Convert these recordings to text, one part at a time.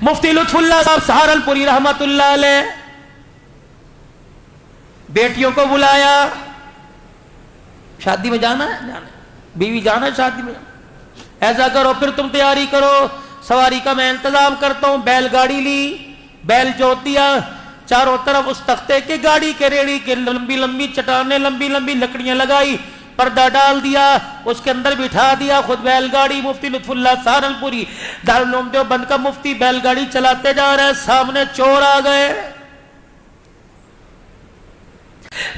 مفتی لطف اللہ صاحب سہارنپوری رحمت اللہ علیہ بیٹیوں کو بلایا، شادی میں جانا ہے، جانا ہے، بیوی جانا ہے شادی میں، ایسا کرو پھر تم تیاری کرو، سواری کا میں انتظام کرتا ہوں۔ بیل گاڑی لی، بیل جوت دیا، چاروں طرف اس تختے کے گاڑی کے ریڑھی کے لمبی لمبی چٹانیں، لمبی لمبی لکڑیاں لگائی، پردہ ڈال دیا، اس کے اندر بٹھا دیا، خود بیل گاڑی۔ مفتی لطف اللہ سہارنپوری دارالعلوم دیوبند کا مفتی بیل گاڑی چلاتے جا رہے ہیں، سامنے چور آ گئے،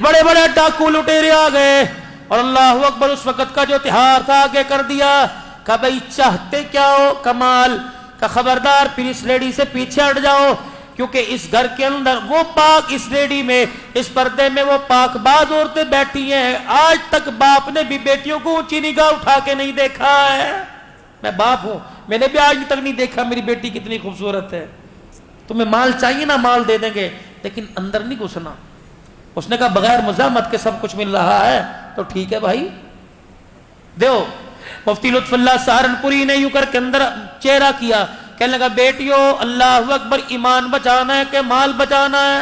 بڑے بڑے ڈاکو لٹیرے آ گئے، اور اللہ اکبر اس وقت کا جو تہار تھا آگے کر دیا کہ بھئی چاہتے کیا ہو کمال کا، خبردار پھر اس لیڈی سے پیچھے ہٹ جاؤ، کیونکہ اس گھر کے اندر وہ پاک، اس لیڈی میں، اس پردے میں وہ پاک باز عورتیں بیٹھی ہیں، آج تک باپ نے بھی بیٹیوں کو اونچی نگاہ اٹھا کے نہیں دیکھا ہے۔ میں باپ ہوں، میں نے بھی آج تک نہیں دیکھا میری بیٹی کتنی خوبصورت ہے۔ تمہیں مال چاہیے نا، مال دے دیں گے، لیکن اندر نہیں گھسنا۔ اس نے کہا بغیر مزاحمت کے سب کچھ مل رہا ہے تو ٹھیک ہے بھائی دیو۔ مفتی لطف اللہ سہارنپوری نے یوں کر کے اندر چہرہ کیا، کہنے لگا بیٹیو اللہ اکبر، ایمان بچانا ہے کہ مال بچانا ہے؟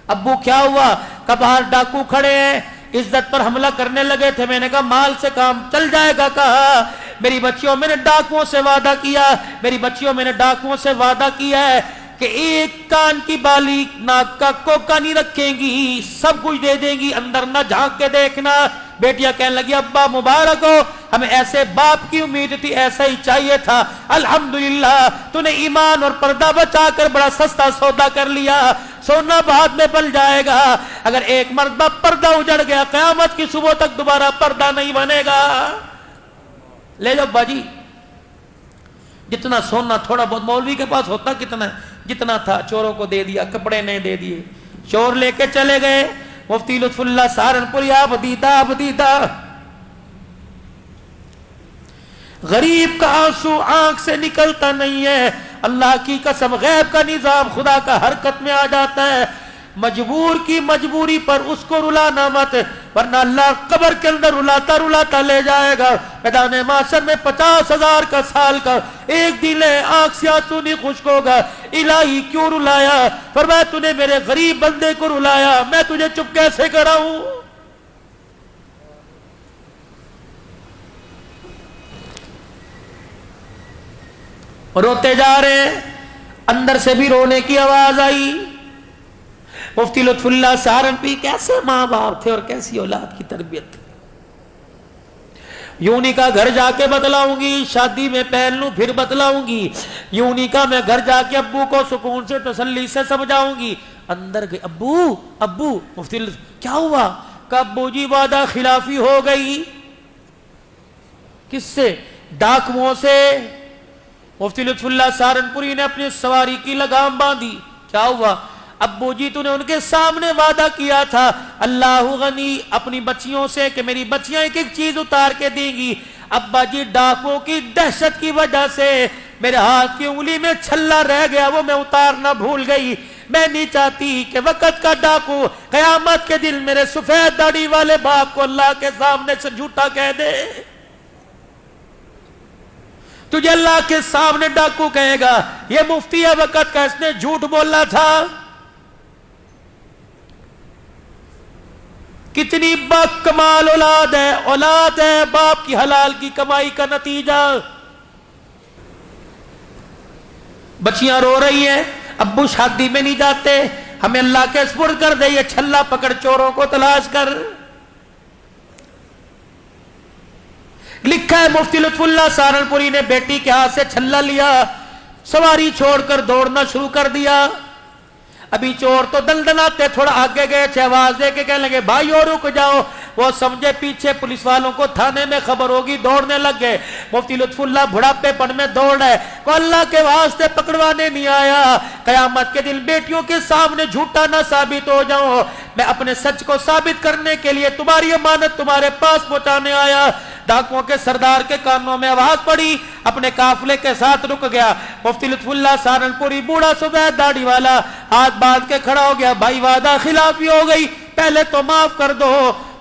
ابو کیا ہوا؟ کہ باہر ڈاکو کھڑے ہیں، عزت پر حملہ کرنے لگے تھے۔ میں نے کہا مال سے کام چل جائے گا۔ کہا میری بچیوں میں نے ڈاکوؤں سے وعدہ کیا، میری بچیوں میں نے ڈاکوؤں سے وعدہ کیا ہے کہ ایک کان کی بالی ناک کا کوکا نہیں رکھیں گی، سب کچھ دے دیں گی، اندر نہ جھانک کے دیکھنا۔ بیٹیاں کہنے لگی ابا مبارک ہو، ہمیں ایسے باپ کی امید تھی، ایسا ہی چاہیے تھا، الحمدللہ تو نے ایمان اور پردہ بچا کر بڑا سستا سودا کر لیا، سونا بعد میں بن جائے گا۔ اگر ایک مرتبہ پردہ اجڑ گیا قیامت کی صبح تک دوبارہ پردہ نہیں بنے گا۔ لے جاؤ باجی، جتنا سونا تھوڑا بہت مولوی کے پاس ہوتا کتنا ہے، جتنا تھا چوروں کو دے دیا، کپڑے نہیں دے دیے، چور لے کے چلے گئے۔ مفتی لطف اللہ سہارنپوری آپ دیدہ غریب کا آنسو آنکھ سے نکلتا نہیں ہے، اللہ کی قسم غیب کا نظام خدا کا حرکت میں آ جاتا ہے۔ مجبور کی مجبوری پر اس کو رلانا مت، ورنہ اللہ قبر کے اندر رلاتا رلاتا لے جائے گا۔ میدان محشر میں 50,000 کا سال کا ایک دن ہے، آنکھ سے آنسو نہیں خشک ہوگا۔ الہی کیوں رلایا؟ فرمایا تو نے میرے غریب بندے کو رلایا، میں تجھے چپ کیسے کراؤں؟ روتے جا رہے ہیں، اندر سے بھی رونے کی آواز آئی۔ مفتی لطف اللہ سہارنپوری کیسے ماں باپ تھے اور کیسی اولاد کی تربیت۔ یونی کا گھر جا کے بتلاؤں گی، شادی میں پہن لوں پھر بتلاؤں گی، یونی کا میں گھر جا کے ابو کو سکون سے تسلی سے سمجھاؤں گی۔ اندر گئے، ابو مفتی لطف کیا ہوا؟ کہ ابو جی وعدہ خلافی ہو گئی۔ کس سے؟ ڈاکوؤں سے۔ مفتی لطف اللہ سہارنپوری نے اپنی سواری کی لگام باندھی۔ کیا ہوا؟ ابو جی تو نے ان کے سامنے وعدہ کیا تھا اللہ غنی اپنی بچیوں سے کہ میری بچیاں ایک ایک چیز اتار کے دیں گی۔ ابا جی ڈاکوؤں کی دہشت کی وجہ سے میرے ہاتھ کی انگلی میں چھلا رہ گیا، وہ میں اتارنا بھول گئی۔ میں نہیں چاہتی کہ وقت کا ڈاکو قیامت کے دن میرے سفید داڑھی والے باپ کو اللہ کے سامنے سے جھوٹا کہہ دے۔ تجھے اللہ کے سامنے ڈاکو کہے گا یہ مفتی ہے وقت کا، اس نے جھوٹ بولا تھا۔ کتنی باکمال اولاد ہے باپ کی حلال کی کمائی کا نتیجہ۔ بچیاں رو رہی ہیں، ابو شادی میں نہیں جاتے، ہمیں اللہ کے سپرد کر دے، یہ چھلا پکڑ چوروں کو تلاش کر۔ لکھا ہے مفتی لطف اللہ سہارنپوری نے بیٹی کے ہاتھ سے چھلا لیا، سواری چھوڑ کر دوڑنا شروع کر دیا۔ ابھی چور تو دندناتے تھوڑا آگے گئے تھے، آواز دے کے کہنے لگے بھائیو رک جاؤ۔ وہ سمجھے پیچھے پولیس والوں کو تھانے میں خبر ہوگی، دوڑنے لگ گئے۔ مفتی لطف اللہ بڑھاپے پن میں دوڑ رہے، کو اللہ کے واسطے پکڑوانے نہیں آیا، قیامت کے دن بیٹیوں کے سامنے جھوٹا نہ ثابت ہو جاؤں، میں اپنے سچ کو ثابت کرنے کے لیے تمہاری امانت تمہارے پاس پہنچانے آیا۔ ڈاکوؤں کے سردار کے کانوں میں آواز پڑی، اپنے قافلے کے ساتھ رک گیا۔ مفتی لطف اللہ سہارنپوری بوڑھا سفید داڑھی والا ہاتھ باندھ کے کھڑا ہو گیا، بھائی وعدہ خلافی ہو گئی، پہلے تو معاف کر دو۔